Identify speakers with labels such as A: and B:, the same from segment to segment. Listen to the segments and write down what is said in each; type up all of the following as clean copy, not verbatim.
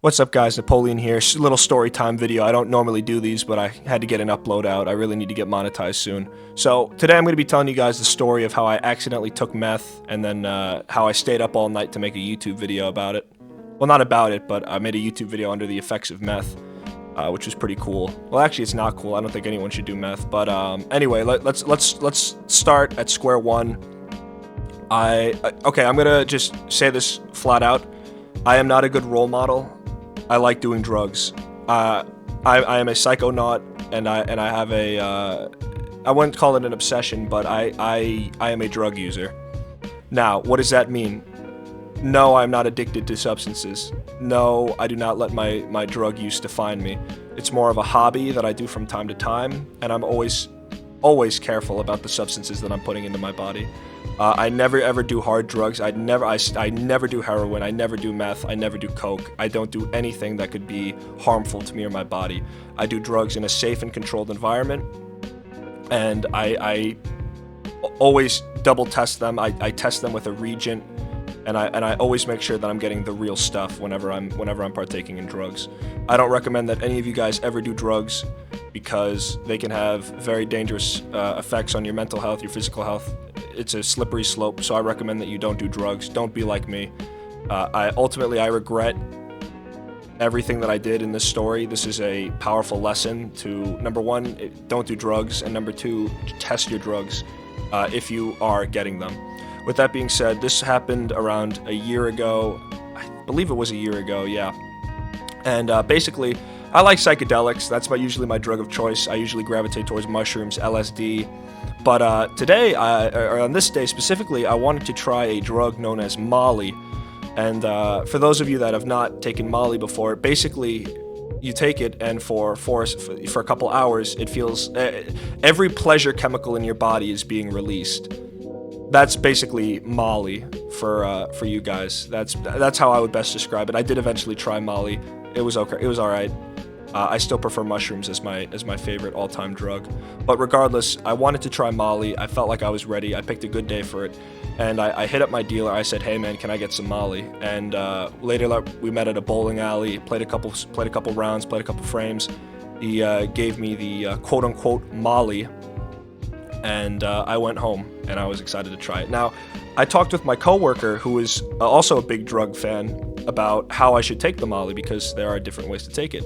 A: What's up, guys? Napoleon here. Little story time video. I don't normally do these, but I had to get an upload out. I really need to get monetized soon. So today I'm going to be telling you guys the story of how I accidentally took meth and then how I stayed up all night to make a YouTube video about it. Well, not about it, but I made a YouTube video under the effects of meth, which was pretty cool. Well, actually, it's not cool. I don't think anyone should do meth. But anyway, let's start at square one. Okay, I'm gonna just say this flat out. I am not a good role model. I like doing drugs. I am a psychonaut, and I have a I wouldn't call it an obsession, but I am a drug user. Now, what does that mean? No, I'm not addicted to substances. No, I do not let my drug use define me. It's more of a hobby that I do from time to time, and I'm always careful about the substances that I'm putting into my body. I never ever do hard drugs. I never do heroin. I never do meth. I never do coke. I don't do anything that could be harmful to me or my body. I do drugs in a safe and controlled environment, and I always double test them. I test them with a reagent, and I always make sure that I'm getting the real stuff whenever I'm partaking in drugs. I don't recommend that any of you guys ever do drugs, because they can have very dangerous effects on your mental health, your physical health. It's a slippery slope, so I recommend that you don't do drugs. Don't be like me. I regret everything that I did in this story. This is a powerful lesson to, number one, don't do drugs, and number two, test your drugs if you are getting them. With that being said, this happened around a year ago. I believe it was a year ago, yeah. And basically, I like psychedelics. That's usually my drug of choice. I usually gravitate towards mushrooms, LSD. But today, or on this day specifically, I wanted to try a drug known as Molly. And for those of you that have not taken Molly before, basically, you take it, and for a couple hours, it feels every pleasure chemical in your body is being released. That's basically Molly for you guys. That's how I would best describe it. I did eventually try Molly. It was okay. It was all right. I still prefer mushrooms as my favorite all-time drug. But regardless, I wanted to try Molly. I felt like I was ready. I picked a good day for it. And I hit up my dealer. I said, hey man, can I get some Molly? And later we met at a bowling alley, played a couple rounds, played a couple frames. He gave me the quote-unquote Molly. And I went home, and I was excited to try it. Now, I talked with my coworker, who is also a big drug fan, about how I should take the Molly, because there are different ways to take it.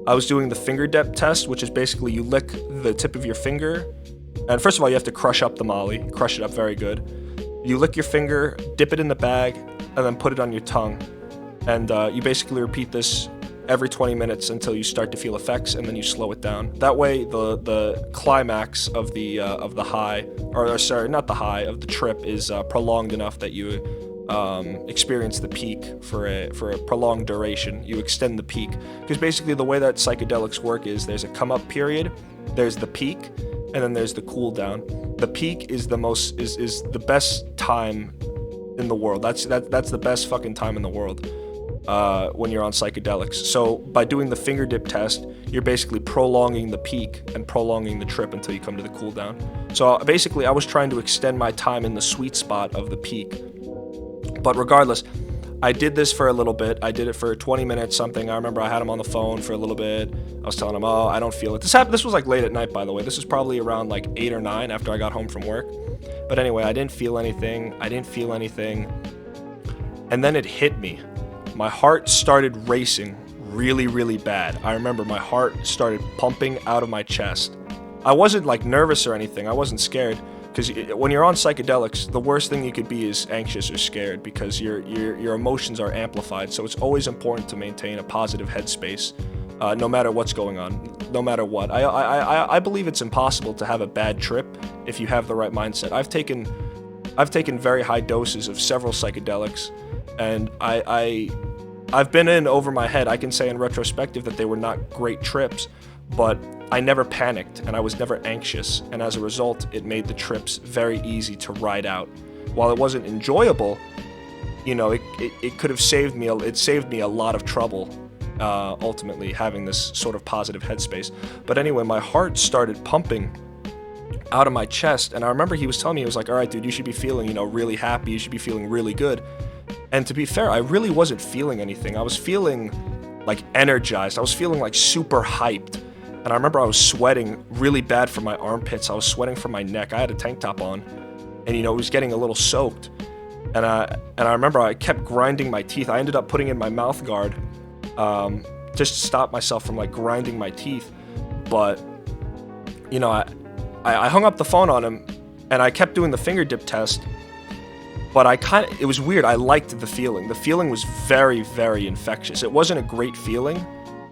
A: I was doing the finger dip test, which is basically you lick the tip of your finger, and first of all, you have to crush up the Molly, crush it up very good. You lick your finger, dip it in the bag, and then put it on your tongue. And you basically repeat this every 20 minutes until you start to feel effects, and then you slow it down. That way, the climax of the high, or sorry, not the high, of the trip is prolonged enough that you experience the peak for a prolonged duration. You extend the peak, because basically the way that psychedelics work is there's a come up period, there's the peak, and then there's the cool down. The peak is the best time in the world. That's the best fucking time in the world when you're on psychedelics. So by doing the finger dip test, you're basically prolonging the peak and prolonging the trip until you come to the cool down. So basically, I was trying to extend my time in the sweet spot of the peak. But regardless, I did this for a little bit. I did it for 20 minutes something. I remember I had him on the phone for a little bit. I was telling him, oh, I don't feel it. This was like late at night, by the way. This was probably around like 8 or 9 after I got home from work. But anyway, I didn't feel anything. And then it hit me. My heart started racing really, really bad. I remember my heart started pumping out of my chest. I wasn't like nervous or anything. I wasn't scared. Because when you're on psychedelics, the worst thing you could be is anxious or scared, because your emotions are amplified. So it's always important to maintain a positive headspace, no matter what's going on, no matter what. I believe it's impossible to have a bad trip if you have the right mindset. I've taken very high doses of several psychedelics, and I've been in over my head. I can say in retrospective that they were not great trips, but I never panicked, and I was never anxious, and as a result, it made the trips very easy to ride out. While it wasn't enjoyable, you know, it could have saved me. It saved me a lot of trouble, ultimately, having this sort of positive headspace. But anyway, my heart started pumping out of my chest, and I remember he was telling me, he was like, all right, dude, you should be feeling, really happy. You should be feeling really good. And to be fair, I really wasn't feeling anything. I was feeling like energized. I was feeling like super hyped. And I remember I was sweating really bad from my armpits. I was sweating from my neck. I had a tank top on, and it was getting a little soaked. And I remember I kept grinding my teeth. I ended up putting in my mouth guard, just to stop myself from like grinding my teeth. But I hung up the phone on him, and I kept doing the finger dip test. But it was weird. I liked the feeling. The feeling was very, very infectious. It wasn't a great feeling.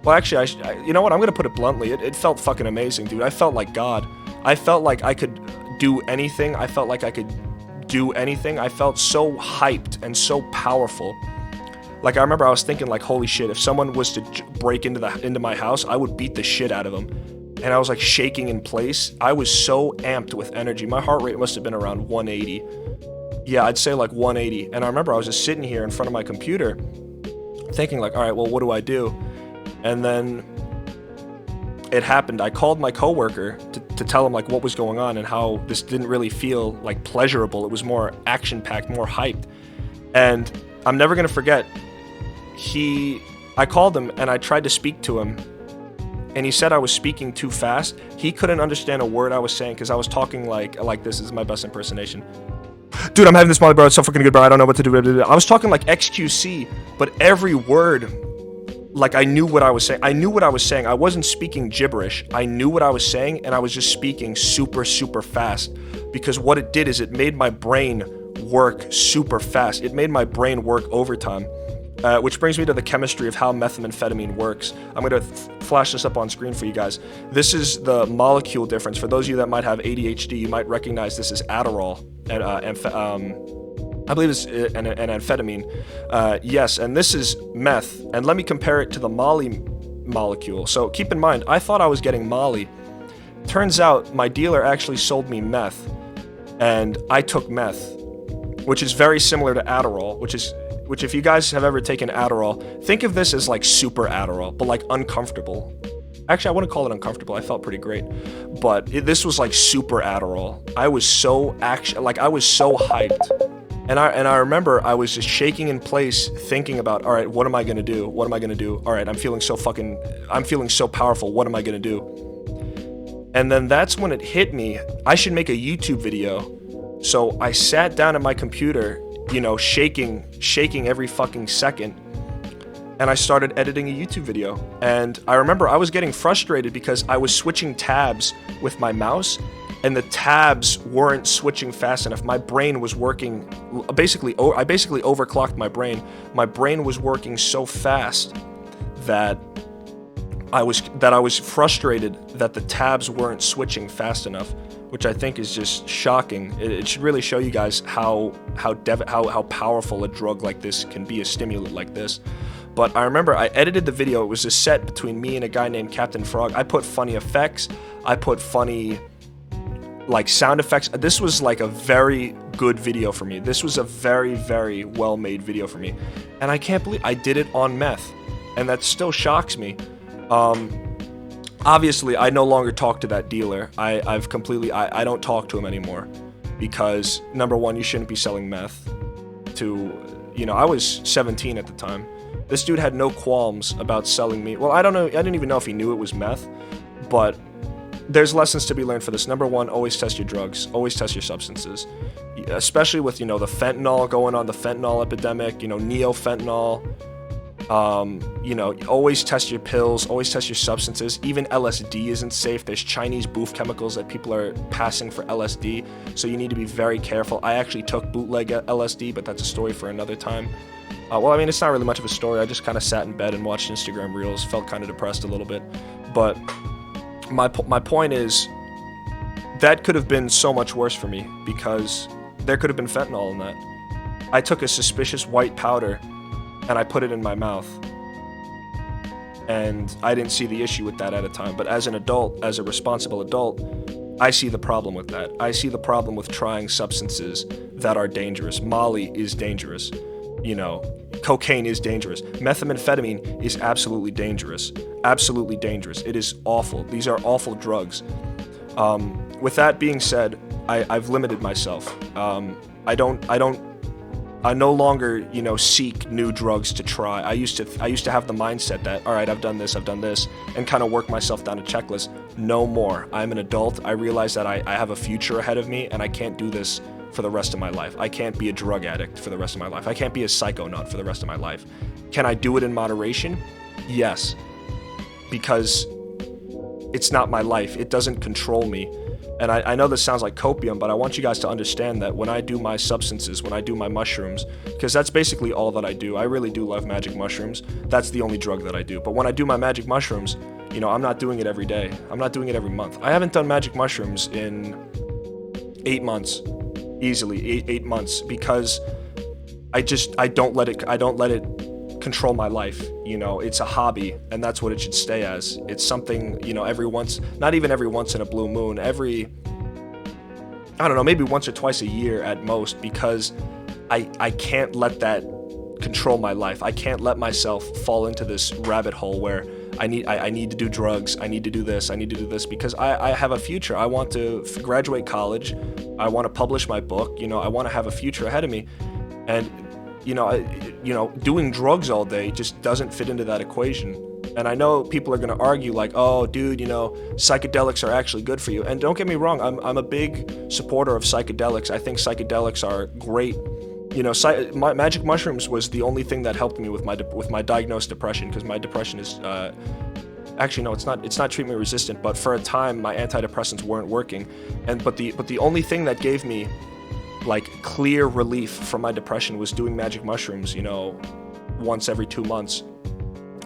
A: Well, actually, you know what? I'm gonna put it bluntly. It felt fucking amazing, dude. I felt like God. I felt like I could do anything. I felt like I could do anything. I felt so hyped and so powerful. Like, I remember I was thinking, like, holy shit, if someone was to break into my house, I would beat the shit out of them. And I was like shaking in place. I was so amped with energy. My heart rate must have been around 180. Yeah, I'd say like 180. And I remember I was just sitting here in front of my computer thinking like, all right, well, what do I do? And then it happened. I called my coworker to tell him like what was going on and how this didn't really feel like pleasurable. It was more action-packed, more hyped. And I'm never gonna forget, I called him and I tried to speak to him, and he said I was speaking too fast. He couldn't understand a word I was saying because I was talking like this. This is my best impersonation. Dude, I'm having this Molly, bro. It's so fucking good, bro. I don't know what to do. I was talking like XQC, but every word, like I knew what I was saying. I knew what I was saying. I wasn't speaking gibberish. I knew what I was saying, and I was just speaking super, super fast. Because what it did is it made my brain work super fast. It made my brain work overtime. Which brings me to the chemistry of how methamphetamine works. I'm going to flash this up on screen for you guys. This is the molecule difference. For those of you that might have ADHD, you might recognize this as Adderall. And I believe it's an amphetamine. Yes, and this is meth. And let me compare it to the Molly molecule. So keep in mind, I thought I was getting Molly. Turns out my dealer actually sold me meth. And I took meth, which is very similar to Adderall, which if you guys have ever taken Adderall, think of this as like super Adderall, but like uncomfortable. Actually, I wouldn't call it uncomfortable. I felt pretty great, but this was like super Adderall. I was so I was so hyped, and I remember I was just shaking in place, thinking about, all right, what am I gonna do? What am I gonna do? All right, I'm feeling so powerful. What am I gonna do? And then that's when it hit me. I should make a YouTube video. So I sat down at my computer, shaking every fucking second. And I started editing a YouTube video. And I remember I was getting frustrated because I was switching tabs with my mouse, and the tabs weren't switching fast enough. My brain was working, I basically overclocked my brain. My brain was working so fast that I was frustrated that the tabs weren't switching fast enough, which I think is just shocking. It should really show you guys how powerful a drug like this can be, a stimulant like this. But I remember I edited the video. It was a set between me and a guy named Captain Frog. I put funny effects. I put funny like sound effects. This was like a very good video for me. This was a very, very well-made video for me. And I can't believe I did it on meth. And that still shocks me. Obviously, I no longer talk to that dealer. I don't talk to him anymore. Because, number one, you shouldn't be selling meth to, I was 17 at the time. This dude had no qualms about selling me. Well, I don't know. I didn't even know if he knew it was meth. But there's lessons to be learned for this. Number one, always test your drugs. Always test your substances. Especially with, the fentanyl going on, the fentanyl epidemic, neo-fentanyl. Always test your pills, always test your substances. Even LSD isn't safe. There's Chinese boof chemicals that people are passing for LSD, so you need to be very careful. I actually took bootleg LSD, but that's a story for another time. It's not really much of a story. I just kind of sat in bed and watched Instagram Reels, felt kind of depressed a little bit. But my point is, that could have been so much worse for me, because there could have been fentanyl in that. I took a suspicious white powder and I put it in my mouth. And I didn't see the issue with that at a time. But as an adult, as a responsible adult, I see the problem with that. I see the problem with trying substances that are dangerous. Molly is dangerous. Cocaine is dangerous. Methamphetamine is absolutely dangerous. Absolutely dangerous. It is awful. These are awful drugs. With that being said, I've limited myself. I don't I no longer, seek new drugs to try. I used to have the mindset that, all right, I've done this, and kind of work myself down a checklist. No more. I'm an adult. I realize that I have a future ahead of me, and I can't do this for the rest of my life. I can't be a drug addict for the rest of my life. I can't be a psychonaut for the rest of my life. Can I do it in moderation? Yes. Because it's not my life. It doesn't control me. And I know this sounds like copium, but I want you guys to understand that when I do my substances, when I do my mushrooms, because that's basically all that I do. I really do love magic mushrooms. That's the only drug that I do. But when I do my magic mushrooms, I'm not doing it every day. I'm not doing it every month. I haven't done magic mushrooms in 8 months, easily 8 months, because I don't let it control my life. It's a hobby, and that's what it should stay as. It's something, not even every once in a blue moon, maybe once or twice a year at most, because I can't let that control my life. I can't let myself fall into this rabbit hole where I need to do drugs, I need to do this, because I have a future. I want to graduate college, I want to publish my book, I want to have a future ahead of me, and doing drugs all day just doesn't fit into that equation. And I know people are going to argue like, oh, dude, psychedelics are actually good for you. And don't get me wrong, I'm a big supporter of psychedelics. I think psychedelics are great. Magic mushrooms was the only thing that helped me with my diagnosed depression, because my depression is actually no, it's not treatment resistant. But for a time, my antidepressants weren't working, but the only thing that gave me like clear relief from my depression was doing magic mushrooms, once every 2 months.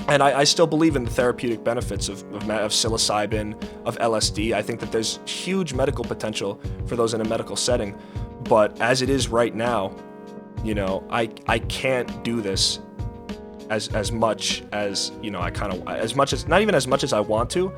A: And I still believe in the therapeutic benefits of psilocybin, of LSD. I think that there's huge medical potential for those in a medical setting. But as it is right now, I can't do this as much as, not even as much as I want to,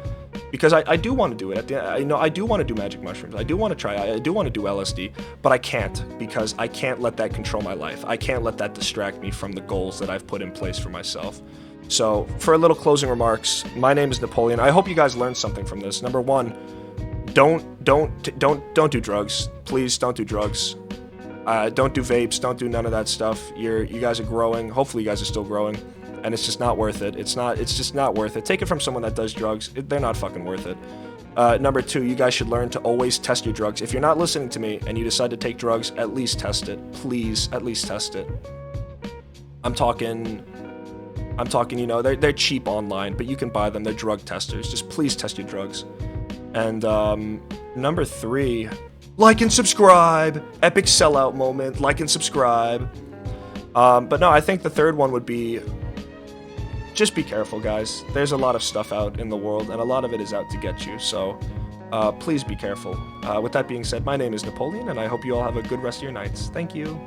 A: because I do want to do it. I do want to do magic mushrooms. I do want to try. I do want to do LSD, but I can't, because I can't let that control my life. I can't let that distract me from the goals that I've put in place for myself. So, for a little closing remarks, my name is Napoleon. I hope you guys learned something from this. Number one, don't do drugs. Please don't do drugs. Don't do vapes. Don't do none of that stuff. You guys are growing. Hopefully, you guys are still growing. And it's just not worth it. It's just not worth it. Take it from someone that does drugs. They're not fucking worth it. Number two, you guys should learn to always test your drugs. If you're not listening to me and you decide to take drugs, at least test it. Please, at least test it. I'm talking, they're cheap online, but you can buy them. They're drug testers. Just please test your drugs. And number three, like and subscribe. Epic sellout moment. Like and subscribe. But no, I think the third one would be, just be careful, guys. There's a lot of stuff out in the world, and a lot of it is out to get you. So please be careful. With that being said, my name is Napoleon, and I hope you all have a good rest of your nights. Thank you.